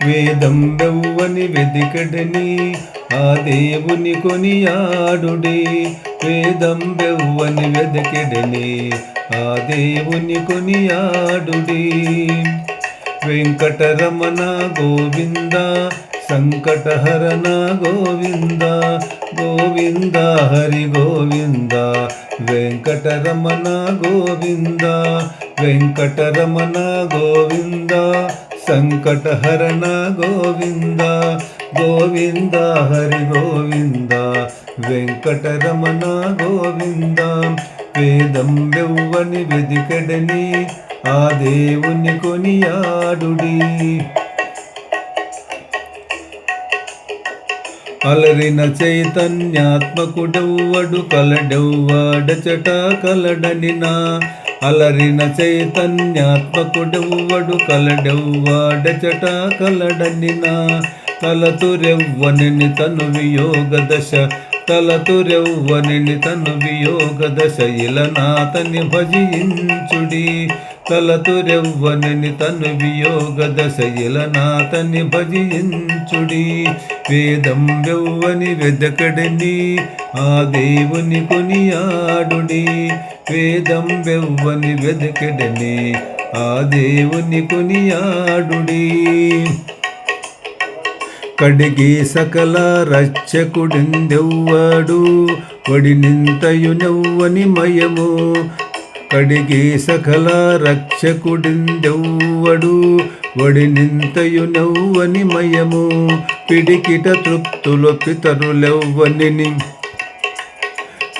వేదం వెవ్వని వెదికడని ఆ దేవుని కొనియాడుడి. వేదం వెవ్వని వెదికడని ఆ దేవుని కొనియాడుడి. వెంకటరమణ గోవింద సంకటహరణ గోవింద గోవింద హరి గోవింద. వెంకటరమణ గోవింద వెంకటరమణ గోవింద సంకటహరణ గోవింద గోవింద హరి గోవింద. వెంకటరమణ గోవింద. వేదం వెవ్వని వెదికడని ఆ దేవుని కొనియాడుడి. అలరిన చైతన్యాత్మకుడెవ్వడు కలడెవ్వాడచట కలడనినా. అలరిన చైతన్యాత్మకుడెవ్వడు కలడెవ్వాడచట కలడనినా. తలతురెవ్వనిని తను వియోగ దశ తలతురెవ్వనిని తను వియోగ దశ ఇలనాతని భజించుడి. తలతురెవ్వనిని తను వియోగ దశ ఇలనాతని భజించుడి. వేదం వెవ్వని వెదకడని ఆ దేవుని కొనియాడుడి. వేదం వెవ్వని వెదకడని ఆ దేవుని కొనియాడుడి. కడిగి సకల రక్షకుడిందెవ్వడు వడినింతయునెవ్వని మయము. కడిగి సకల రక్షకుడిందెవ్వడు వడినింతయునెవ్వని మయము. పిడికిట తృప్తులు పితరులెవ్వనిని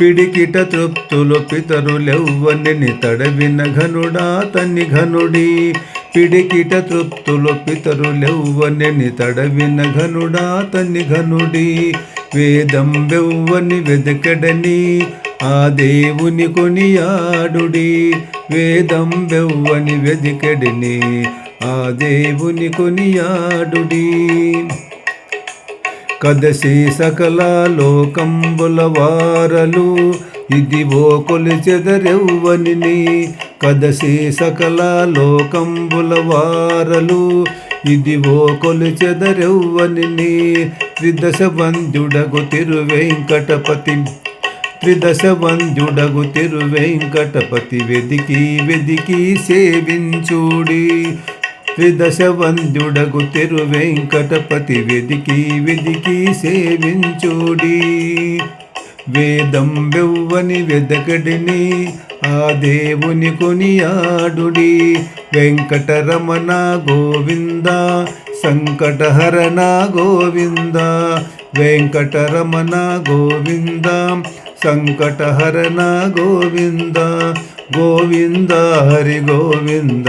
పిడికిట తృప్తులు పితరులెవ్వనిని తడవిన ఘనుడా తని ఘనుడి. పిడికిట తృప్తులు పితరులెవ్వనిని తడవిన ఘనుడా తని ఘనుడి. వేదం వెవ్వని వెదకడని ఆ దేవుని కొనియాడుడి. వేదం వెవ్వని వెదకడని ఆ దేవుని కొనియాడుడి. కదసి సకల లోకంబుల వారలు ఇదివో కొలిచెదరెవ్వనిని. కదసి సకల లోకంబుల వారలు ఇదివో కొలిచెదరెవ్వనిని. త్రిదశ వంద్యుడగు తిరువెంకటపతి త్రిదశ వంద్యుడగు తిరువెంకటపతి వెదికి వెదికి సేవించుడి. త్రిదశ వంద్యుడగు తిరువెంకటపతి వెదికి వెదికి సేవించుడి. వేదం వెవ్వని వెదకడిని ఆ దేవుని కొనియాడుడి. వెంకటరమణ గోవింద సంకటహరణ గోవింద. వెంకటరమణ గోవింద సంకటహరణ గోవింద గోవింద హరి గోవింద.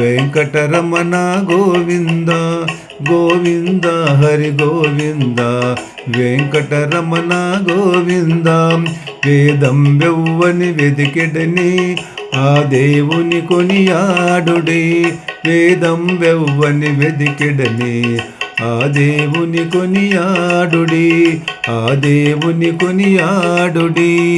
వెంకటరమణ గోవింద గోవింద హరి గోవింద. వెంకటరమణ గోవింద. వేదం వెవ్వని వెదికెడని ఆ దేవుని కొనియాడుడి. వేదం వెవ్వని వెదికెడని ఆ దేవుని కొనియాడుడి. ఆ దేవుని కొనియాడుడి.